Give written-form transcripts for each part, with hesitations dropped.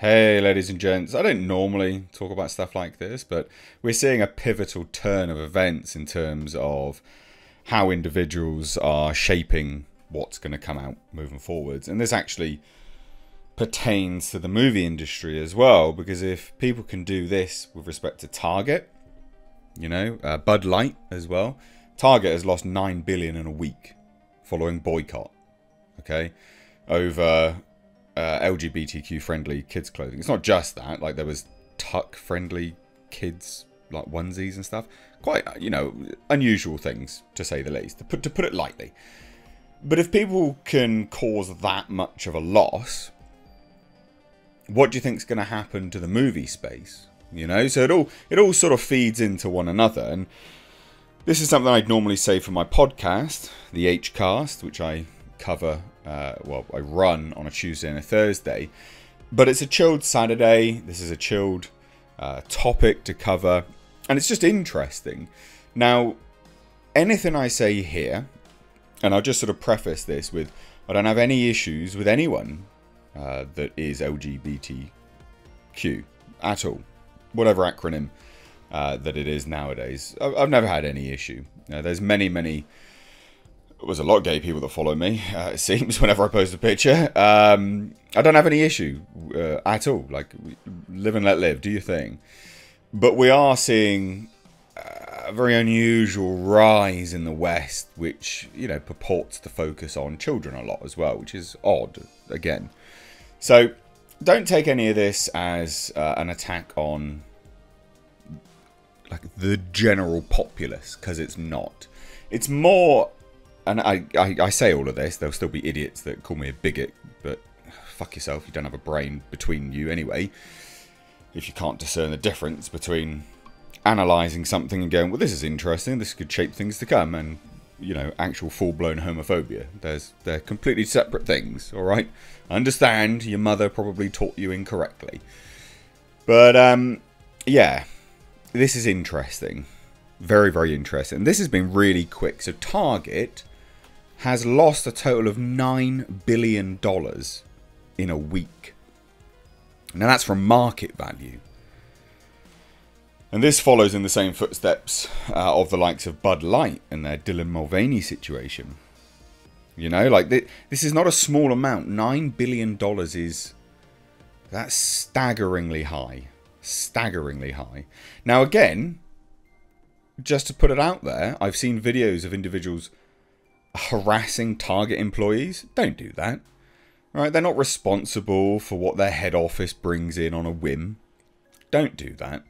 Hey, ladies and gents. I don't normally talk about stuff like this, but we're seeing a pivotal turn of events in terms of how individuals are shaping what's going to come out moving forwards. And this actually pertains to the movie industry as well, because if people can do this with respect to Target, Bud Light as well. Target has lost 9 billion in a week following boycott, okay, over LGBTQ friendly kids clothing. It's not just that, like there was tuck friendly kids like onesies and stuff. Quite, unusual things to say the least, to put it lightly. But if people can cause that much of a loss, what do you think is going to happen to the movie space? So it all sort of feeds into one another. And this is something I'd normally say for my podcast, the H-Cast, which I cover, I run on a Tuesday and a Thursday. But it's a chilled Saturday. This is a chilled topic to cover. And it's just interesting. Now, anything I say here, and I'll just sort of preface this with, I don't have any issues with anyone that is LGBTQ at all. Whatever acronym that it is nowadays. I've never had any issue. There's there's a lot of gay people that follow me, it seems, whenever I post a picture. I don't have any issue at all. Like, live and let live, do your thing. But we are seeing a very unusual rise in the West, which, purports to focus on children a lot as well, which is odd, again. So, don't take any of this as an attack on like the general populace, because it's not. It's more, and I say all of this, there'll still be idiots that call me a bigot, but fuck yourself, you don't have a brain between you anyway. If you can't discern the difference between analysing something and going, well, this is interesting, this could shape things to come, and, actual full-blown homophobia. They're completely separate things, alright? I understand your mother probably taught you incorrectly. But, yeah, this is interesting. Very, very interesting. This has been really quick. So Target has lost a total of $9 billion in a week. Now that's from market value. And this follows in the same footsteps of the likes of Bud Light and their Dylan Mulvaney situation. This is not a small amount. $9 billion that's staggeringly high. Staggeringly high. Now again, just to put it out there, I've seen videos of individuals harassing Target employees. Don't do that. Right? They're not responsible for what their head office brings in on a whim. Don't do that.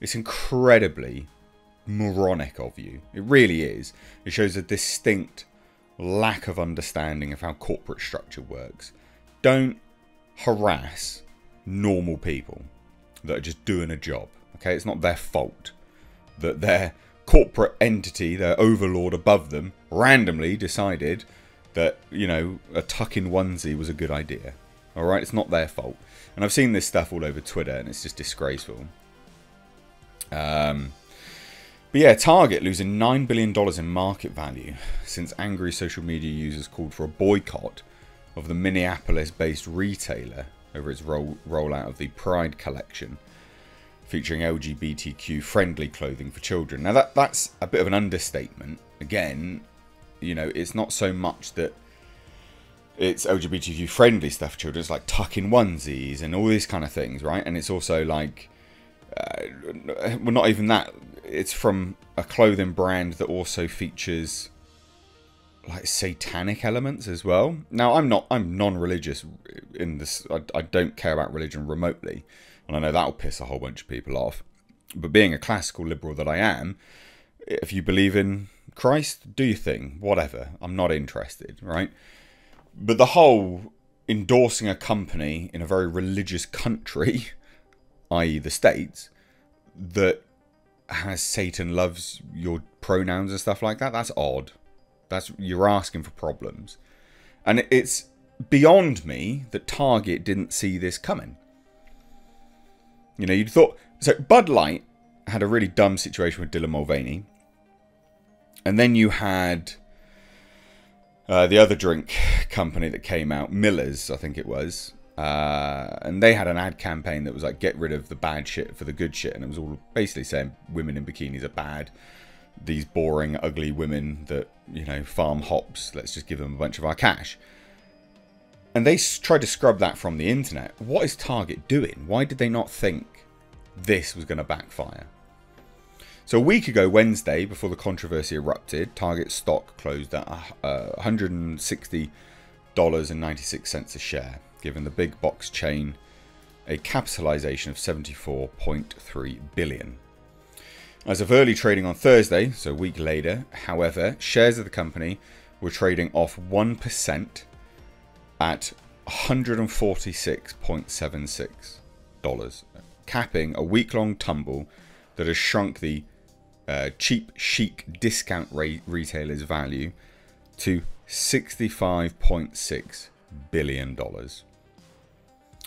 It's incredibly moronic of you. It really is. It shows a distinct lack of understanding of how corporate structure works. Don't harass normal people that are just doing a job. Okay? It's not their fault that their corporate entity, their overlord above them, randomly decided that, a tuck-in onesie was a good idea. Alright? It's not their fault. And I've seen this stuff all over Twitter, and it's just disgraceful. But yeah, Target losing $9 billion in market value since angry social media users called for a boycott of the Minneapolis-based retailer over its rollout of the Pride collection, featuring LGBTQ-friendly clothing for children. Now, that's a bit of an understatement. Again, it's not so much that it's LGBTQ-friendly stuff for children. It's like tuck-in onesies and all these kind of things, right? And it's also like, well, not even that. It's from a clothing brand that also features like satanic elements as well. Now, I'm non-religious in this. I don't care about religion remotely. And I know that'll piss a whole bunch of people off. But being a classical liberal that I am, if you believe in Christ, do your thing. Whatever. I'm not interested, right? But the whole endorsing a company in a very religious country, i.e. the States, that has Satan loves your pronouns and stuff like that, that's odd. You're asking for problems. And it's beyond me that Target didn't see this coming. You'd thought... So, Bud Light had a really dumb situation with Dylan Mulvaney. And then you had the other drink company that came out, Miller's, I think it was. And they had an ad campaign that was like, get rid of the bad shit for the good shit. And it was all basically saying women in bikinis are bad. These boring, ugly women that, you know, farm hops. Let's just give them a bunch of our cash. And they tried to scrub that from the internet. What is Target doing? Why did they not think this was going to backfire? So a week ago, Wednesday, before the controversy erupted, Target stock closed at $160.96 a share, giving the big box chain a capitalization of $74.3 billion. As of early trading on Thursday, so a week later, however, shares of the company were trading off 1% at $146.76, capping a week-long tumble that has shrunk the cheap chic discount retailer's value to $65.6 billion.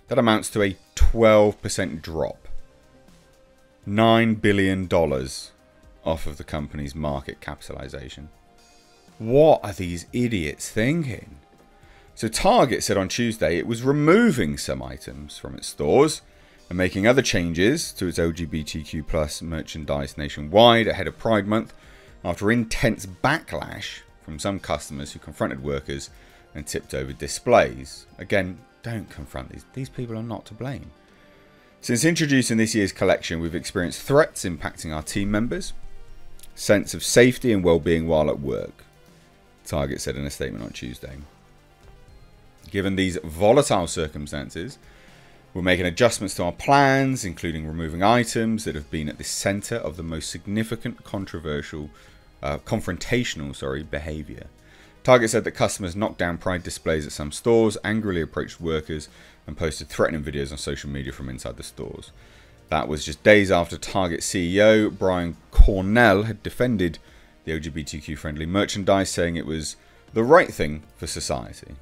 That amounts to a 12% drop. $9 billion off of the company's market capitalization. What are these idiots thinking? So Target said on Tuesday it was removing some items from its stores and making other changes to its LGBTQ plus merchandise nationwide ahead of Pride Month after intense backlash from some customers who confronted workers and tipped over displays. Again, don't confront these. These people are not to blame. Since introducing this year's collection, we've experienced threats impacting our team members, sense of safety and well-being while at work, Target said in a statement on Tuesday. Given these volatile circumstances, we're making adjustments to our plans, including removing items that have been at the center of the most significant confrontational behavior. Target said that customers knocked down pride displays at some stores, angrily approached workers, and posted threatening videos on social media from inside the stores. That was just days after Target CEO Brian Cornell had defended the LGBTQ-friendly merchandise, saying it was the right thing for society.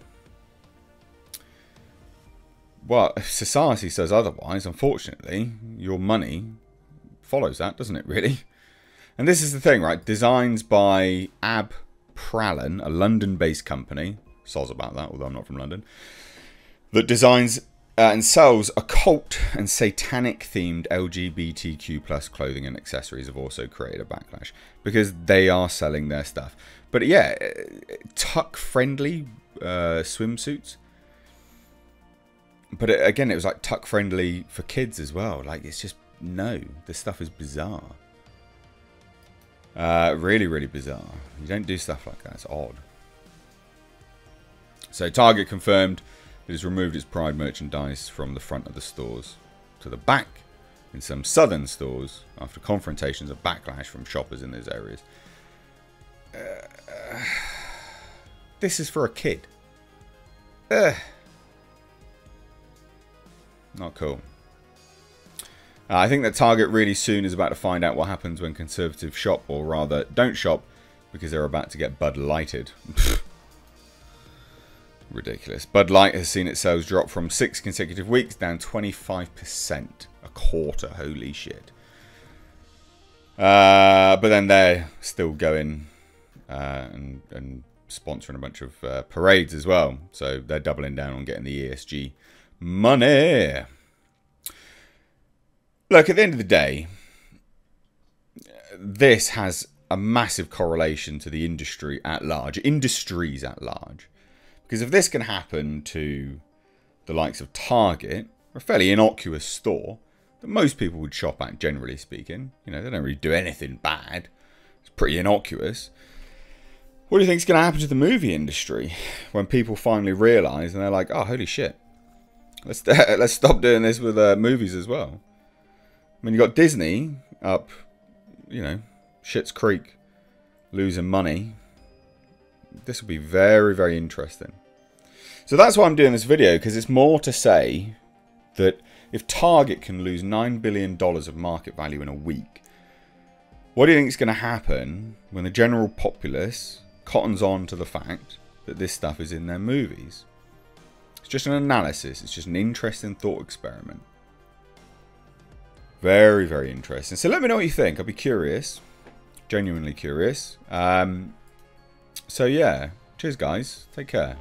Well, if society says otherwise, unfortunately, your money follows that, doesn't it, really? And this is the thing, right? Designs by Ab Pralin, a London-based company, soz about that, although I'm not from London, that designs and sells occult and satanic-themed LGBTQ plus clothing and accessories, have also created a backlash because they are selling their stuff. But yeah, tuck-friendly swimsuits. But again, it was like tuck-friendly for kids as well. Like, it's just, no, this stuff is bizarre. Really, really bizarre. You don't do stuff like that. It's odd. So Target confirmed it has removed its Pride merchandise from the front of the stores to the back in some southern stores after confrontations and backlash from shoppers in those areas. This is for a kid. Not cool. I think that Target really soon is about to find out what happens when conservatives shop, or rather don't shop, because they're about to get Bud Lighted. Ridiculous. Bud Light has seen its sales drop from 6 consecutive weeks, down 25%. A quarter. Holy shit. But then they're still going and sponsoring a bunch of parades as well. So they're doubling down on getting the ESG money. Look, at the end of the day, this has a massive correlation to the industry at large, industries at large. Because if this can happen to the likes of Target, a fairly innocuous store that most people would shop at, generally speaking, you know, they don't really do anything bad. It's pretty innocuous. What do you think is going to happen to the movie industry when people finally realise and they're like, oh, holy shit, let's stop doing this with movies as well. I mean, you got Disney up, you know, Schitt's Creek, losing money. This will be very, very interesting. So that's why I'm doing this video, because it's more to say that if Target can lose $9 billion of market value in a week, what do you think is going to happen when the general populace cottons on to the fact that this stuff is in their movies? It's just an analysis. It's just an interesting thought experiment. Very, very interesting. So let me know what you think. I'll be curious. Genuinely curious. So yeah. Cheers, guys. Take care.